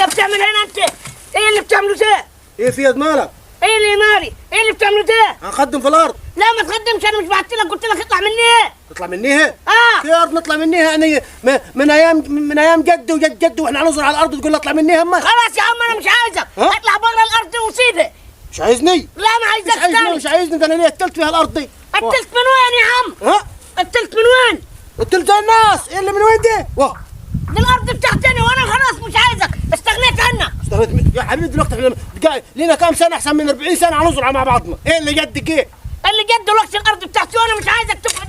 اللي بتعمل هنا انت؟ ايه اللي بتعمله ده؟ ايه في يد مالك؟ ايه اللي مالي؟ ايه اللي بتعمله ده؟ هنخدم في الارض. لا ما تقدمش، انا مش بعت لك قلت لك اطلع مني. تطلع منيها؟ اه في ارض نطلع منيها يعني من ايام جدي وجد جدي واحنا هننظر على الارض تقول لي اطلع منيها اما خلاص يا عم انا مش عايزك، اطلع برا الارض وسيبها. مش عايزني؟ لا ما عايزك تاني. مش عايزني ده انا ليه قتلت فيها الارض دي؟ قتلت من وين يا عم؟ ها؟ قتلت من وين؟ قتلت زي الناس، ايه اللي من وين دي؟ واه دي الارض بتاعتني وانا خلاص مش عايزك، استغنيت عنها. استغربت يا حبيبي دلوقتي احنا لينا كام سنه احسن من 40 سنه هنزرع مع بعضنا، ايه اللي جدك ايه؟ اللي جد دلوقتي الارض بتاعتي وانا مش عايزك تقعد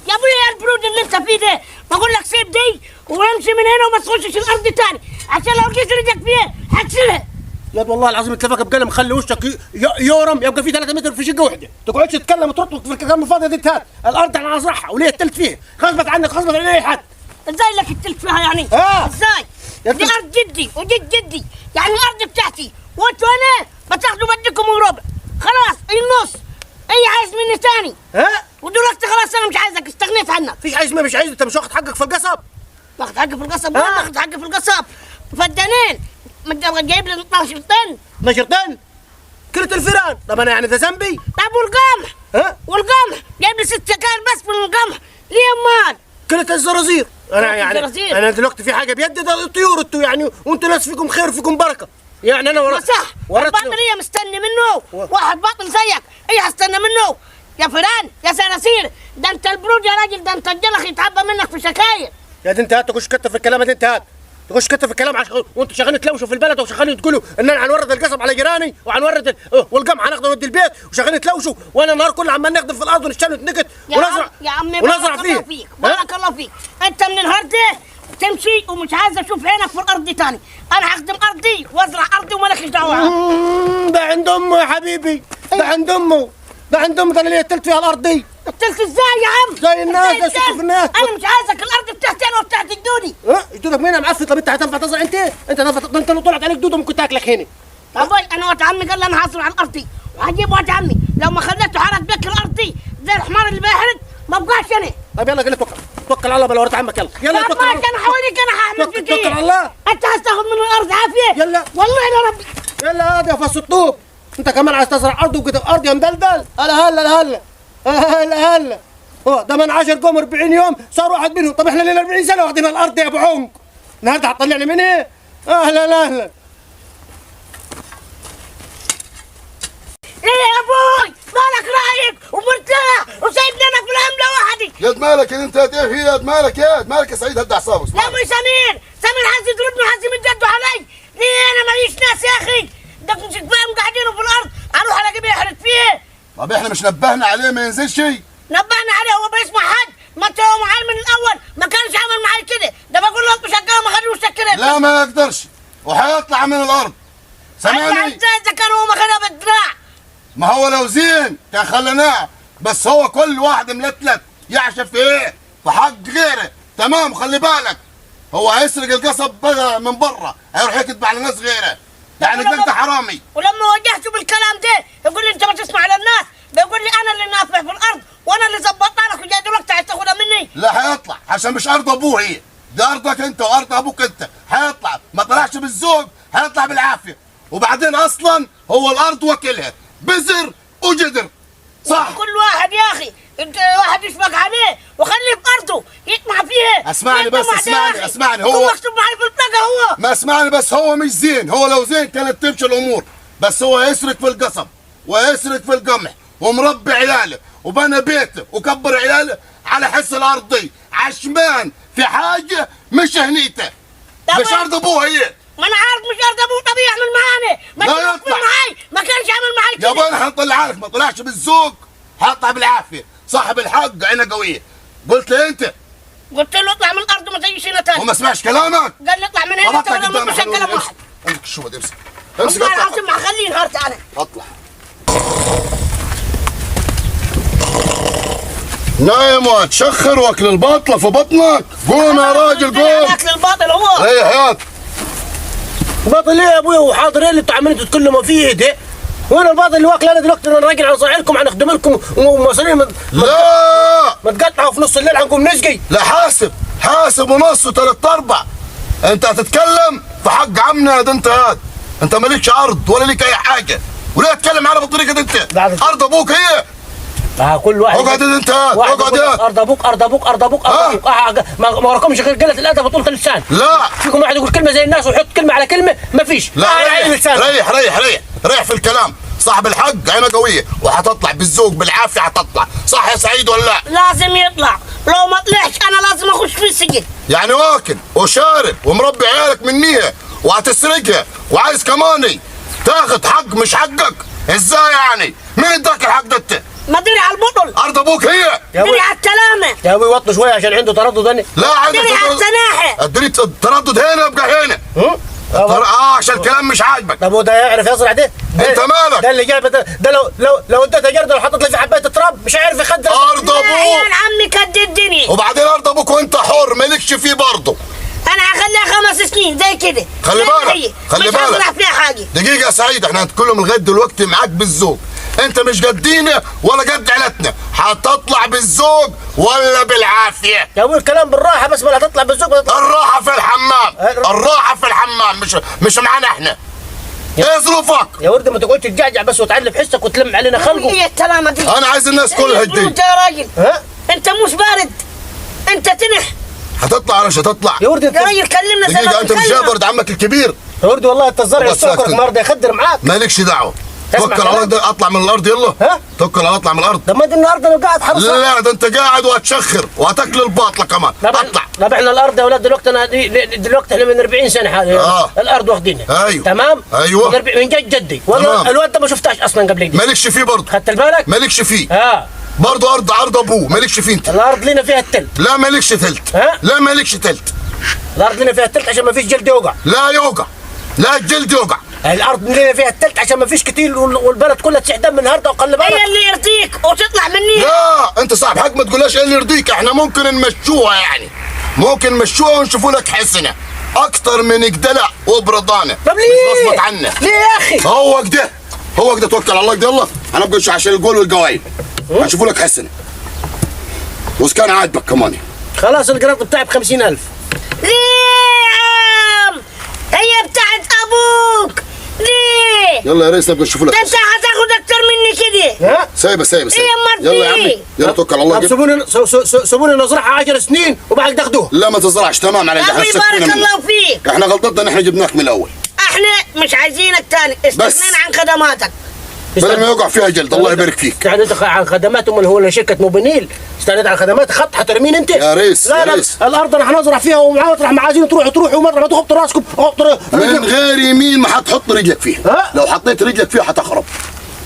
يا ابويا. يا البرود اللي انت فيه ده، بقول لك سيب دي وامشي من هنا وما تخشش الارض تاني، عشان لو جيت رجلك فيها هكسرها. ياد والله العظيم اتلفك بقلم خلي وشك يورم، يبقى في 3 متر في شقه واحده، تقعدش تتكلم وترطق في الكلام الفاضي دي. هات الارض انا هزرعها وليه قتلت فيها؟ غصبت عنك غصبت عن اي حد. ازاي لك قتلت فيها يعني؟ ازاي؟ دي ارض جدي وجد جدي، يعني الارض بتاعتي وانتوا انا بتاخدوا بدكم وربع، خلاص النص. اي عايز مني تاني؟ ودلوقتي خلاص انا مش عايزك، استغنيت عنك. فيش عايز مش عايز، انت مش واخد حقك في القصب؟ واخد حقي في القصب؟ وين واخد حقي في القصب؟ فدانين جايب لي 12 طن. 12 طن؟ كيلو الفيران، طب انا يعني ده ذنبي؟ طب والقمح؟ والقمح جايب لي 6 كان بس من القمح، ليه امال؟ كيلو الزرازير، انا يعني انا دلوقتي في حاجه بيدي ده الطيور انتوا يعني، وانتوا ناس فيكم خير فيكم بركه، يعني انا صح. الباطليه مستني منه واحد باطل زيك، ايه هستنى منه؟ يا فلان يا صراصير، ده انت البرود يا راجل، ده انت الجلخ يتعبى منك في شكاير. يا دي انت هات تخش كتر في الكلام، انت هات تخش كتر في الكلام عشان وانتوا شغالين تلوشوا في البلد وشغالين تقولوا ان انا هنورد القصب على جيراني وهنورد والقمح هناخده ونودي البيت وشغالين تلوشوا، وانا النهار كله عمال نخدم في الارض ونشتغل ونتنكت ونزرع يا عمي ونزرع فيه. بارك الله فيك، انت من النهارده تمشي ومش عايز اشوف عينك في الارض تاني، انا هخدم ارضي وازرع ارضي ومالكش دعوه. ده عند امه يا حبيبي، ده عند امه، ده عند امه، ده انا اللي قتلت فيها الارض دي. قتلت ازاي يا عم؟ زي الناس، ده شوف الناس. انا مش عايزك، الارض بتاعتي انا وبتاعت جدودي. جدودك مين يا معفن؟ طب انت هتنفع تزرع انت؟ انت لو طلعت عليك دوده ممكن تاكلك هنا. ابوي انا وقت عمي قال لي انا هزرع على ارضي وهجيب وقت عمي، لو ما خليته حرق بك الارضي زي الحمار اللي بيحرق ما بقاش انا. طب يلا قلت توكل على الله بلا وريت عمك، يلا توكل على الله. انا حواليك انا هعمل فيك ايه؟ توكل على الله. انت عايز تاخد من الارض عافيه؟ يلا والله يا ربي. يلا هات يا فص الطوب، انت كمان عايز تزرع ارض وكده ارض يا مدلدل. هلا ده من 10 قوم 40 يوم صار واحد منهم. طب احنا لنا 40 سنه واخدين الارض يا ابو عنق، النهارده هتطلعني من ايه؟ اهلا ايه يا ابوي؟ مالك رايق ومرتاح وسايبني انا في العمله وحدي؟ ياد مالك انت؟ ايه هي ياد مالك؟ يا سعيد هدي اعصابك. لا مو سمير عايز يضربني وعايز يمد يده علي، ليه انا ماليش ناس يا اخي؟ ده مش كفايه قاعدين في الارض، اروح الاقيه بيحرق فيه. طب احنا مش نبهنا عليه ما ينزلش؟ نبهنا عليه، هو بيسمع حد؟ ما انت هو معاي من الاول ما كانش عامل معاي كده، ده بقول له مشكله ما خلوش كده. لا ما يقدرش وهيطلع من الارض، سامعني؟ ازاي اذا كان هو ما خدها بالدراع؟ ما هو لو زين كان خليناه، بس هو كل واحد ملتلت يعشف في ايه؟ في حق غيره، تمام؟ خلي بالك هو هيسرق القصب بقى من برا، هيروح يكذب على ناس غيره، يعني ده حرامي. ولما واجهته بالكلام ده يقول لي انت ما تسمع للناس، بيقول لي انا اللي نافع في الارض وانا اللي ظبطها لك وجاي دلوقتي عايز تاخدها مني. لا هيطلع عشان مش ارض ابوه، هي دي ارضك انت وارض ابوك انت، هيطلع ما طلعش بالذوق هيطلع بالعافيه، وبعدين اصلا هو الارض وكلها بزر وجدر، صح؟ كل واحد يا اخي انت واحد يشفق عليه وخليه في ارضه يطمع فيها. اسمعني بس، اسمعني هو مكتوب معي في البطاقه هو. ما اسمعني بس، هو مش زين، هو لو زين كانت تمشي الامور، بس هو يسرق في القصب ويسرق في القمح ومربي عياله وبنى بيته وكبر عياله على حس الارض دي عشمان في حاجه مش هنيته، مش ارض ابوه هي. ما انا عارف مش ارض ابوه، طب يعمل معانا ما يطلع معاي، ما كانش يعمل معاي كده. يابا انا هنطلع لك، ما طلعش بالذوق هطلع بالعافيه، صاحب الحق عينه قويه. قلت له انت؟ قلت له اطلع من الارض وما تجيش هنا تاني. وما سمعش كلامك؟ قال لي اطلع من هنا انت ولا مش كلام واحد. امسك الشومه دي، امسك والله العظيم ما هخليه نهار تعالى. اطلع نايم وتشخر واكل الباطله في بطنك، قوم يا راجل قوم. اكل الباطل هو. ايه حياط باطل ايه يا ابويا وحاضر؟ ايه اللي انتوا عمالين تتكلموا فيه ده؟ وانا الباطل اللي واكل انا دلوقتي؟ انا راجل هنصحي لكم هنخدم لكم ومصارين لا ما تقطعوا في نص الليل هنقوم نسقي. لا حاسب ونص وثلاث ارباع، انت هتتكلم في حق عمنا ده انت هاد. انت مالكش ارض ولا ليك اي حاجه، وليه تتكلم معانا بالطريقه دي انت؟ ارض ابوك هي. كل واحد اقعد انت هاد، اقعد هاد. ارض ابوك ارض ابوك ارض ابوك ارض ابوك. ما وراكمش غير قله الادب وطولة اللسان. لا فيكم واحد يقول كلمه زي الناس ويحط كلمه على كلمه، ما فيش. لا ريح في الكلام. صاحب الحق عينه قويه وهتطلع بالذوق بالعافيه هتطلع، صح يا سعيد ولا لا؟ لازم يطلع، لو ما طلعش انا لازم اخش في السجن. يعني واكل وشارب ومربي عيالك منيها وهتسرقها وعايز كماني تاخد حق مش حقك؟ ازاي يعني؟ مين اداك الحق ده انت؟ مدري على البطل، ارض ابوك هي. مدري على السلامه. يا ابوي وطوا شويه عشان عنده تردد هنا. لا عندك مدري على السناحه. ادري التردد هنا يبقى هنا. عشان الكلام مش عاجبك. طب وده يعرف يزرع ده؟ انت مالك؟ ده اللي جايب ده لو اديته جرده وحطت لي في حبايه التراب مش هيعرف يخدر. ارض ابوك يا عمي كد الدنيا. وبعدين ارض ابوك وانت حر مالكش فيه برضه. انا هخليها 5 سنين زي كده. خلي بالك خلي مش هزرع بالك. فيها حاجه. دقيقة يا سعيد، احنا هنتكلم لغاية دلوقتي معاك بالذوق. انت مش قدينا ولا قد عيلتنا، هتطلع بالذوق ولا بالعافية؟ يا ابوي الكلام بالراحه بس، ولا هتطلع بالذوق. الراحة في الحمام، الراحة في الحمام مش معانا احنا. ايه ظروفك؟ يا ورد ما تقعدش تجعجع بس وتعلم حسك وتلم علينا خلقه. ايه السلامه دي؟ انا عايز الناس كلها تدي. انت يا راجل ها؟ انت مش بارد، انت تنح. هتطلع ولا مش هتطلع؟ يا ورد يا راجل كلمنا زي ما دقيقة، انت مش بتكلم. جابر عمك الكبير. يا ورد والله انت الزرع بس يستوكرك ساكت. النهارده يخدر معاك. مالكش دعوة. اسمع توكل على الله، اطلع من الارض يلا. ها؟ توكل على اطلع من الارض. طب ما دي النهارده انا قاعد حرص. لا ده انت قاعد وهتشخر وهتاكل الباطلة كمان. اطلع. طب احنا الارض يا اولاد دلوقتي دلوقتي احنا من 40 سنه الارض واخدينها. ايوه. تمام؟ ايوه. من جد جدي تمام. والله الواد ده ما شفتهاش اصلا قبل كده. مالكش فيه برضه. خدت بالك؟ مالكش فيه. برضه ارض ابوه مالكش فيه انت. الارض لنا فيها التلت. لا مالكش تلت. ها؟ لا مالكش تلت. الارض لنا فيها التلت عشان ما فيش جلد يوقع. لا يوقع. لا الجلد يوقع. الارض لنا فيها التلت عشان ما فيش كتير والبلد كلها تسعدم من النهارده وخلي بالك. هي اللي يرضيك وتطلع مني. لا انت صاحب حق ما تقولهاش ايه اللي يرضيك، احنا ممكن نمشوها يعني. ممكن نمشوها ونشوفوا لك حسنه اكتر من جدلع وبرضانه. طب ليه؟ مش غصبت عنا. ليه يا اخي؟ هو كده توكل على الله كده يلا. هنبقى عشان الجول والجوايب هنشوفوا لك حسنه. وإذا كان عاجبك كمان. خلاص القرض بتاعي ب 50,000. ليه يا عم؟ هي بتاعت ابوك. ليه؟ يلا يا ريس نبقى نشوفوا لك. ده انت هتاخد اكتر مني كده. ها؟ سايبه ايه يا يلا يا عمي يلا توكل على الله. طب سيبوني نزرعها 10 سنين وبعد تاخدوها. لا ما تزرعش تمام على يا اخي بارك الله فيك. احنا غلطتنا ان احنا جبناك من الاول. احنا مش عايزينك تاني، استغنينا عن خدماتك. بدل ما يوقع فيها جلد. الله يبارك فيك. استعدت عن خدمات امال هو شركه موبينيل استعدت عن خدمات خط هترمين انت يا ريس. لا يا لا ريس. الارض انا هنزرع فيها ومطرح ما عايزين تروحوا ومطرح ما تخبطوا راسكم من غير يمين ما هتحط رجلك فيها. ها؟ لو حطيت رجلك فيها هتخرب.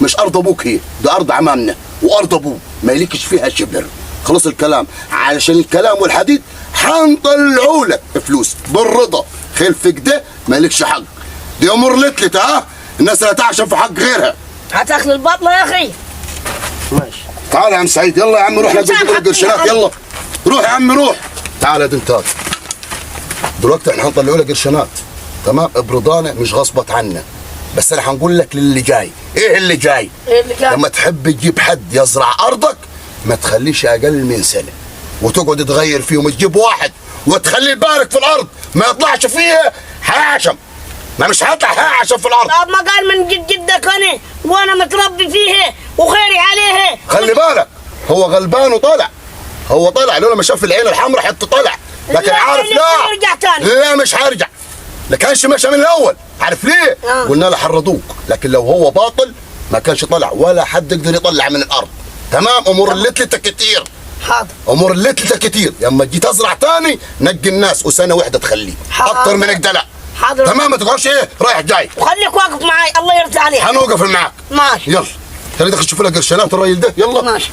مش ارض ابوك هي، ده ارض عمامنا وارض ابوه ما يليكش فيها شبر. خلص الكلام. علشان الكلام والحديد هنطلعوا لك فلوس بالرضا. خلفك ده مالكش حق. دي امور لتلت. ها؟ الناس لا تعشم في حق غيرها. هتاكل البطله يا اخي. ماشي. تعال يا عم سعيد يلا يا عم روح نقول قرشنات يلا. روح يا عم روح. تعال يا دنتات. دلوقتي احنا هنطلعوا لك قرشنات تمام برضانه مش غصبت عنا. بس انا هنقول لك للي جاي. ايه اللي جاي؟ ايه اللي جاي؟ لما تحب تجيب حد يزرع ارضك ما تخليش اقل من سنه وتقعد تغير فيه وتجيب واحد وتخليه يبارك في الارض ما يطلعش فيها هاشم. ما مش هيطلع هاشم في الارض. طب ما قال من جد جدك انا وانا متربي فيها وخيري عليها. خلي بالك هو غلبان وطلع. هو طلع لولا ما شاف العين الحمراء حتى طلع. لكن لا، عارف لا، لا يرجع تاني. لا مش هيرجع. لا كانش ماشي من الاول. عارف ليه؟ قلنا له حرضوك. لكن لو هو باطل ما كانش طلع ولا حد يقدر يطلع من الارض. تمام. امور اللتلته كتير. حاضر. امور اللتلته كتير. لما تجي تزرع تاني نقي الناس وسنه واحده تخليه اكتر من كده. لا حاضر. تمام. ما تقعدش ايه رايح جاي. وخليك واقف معي الله يرضى عليك. هنوقف معاك. ماشي. يلا. خلينا نشوف لك قرشنات الراجل ده يلا. ماشي.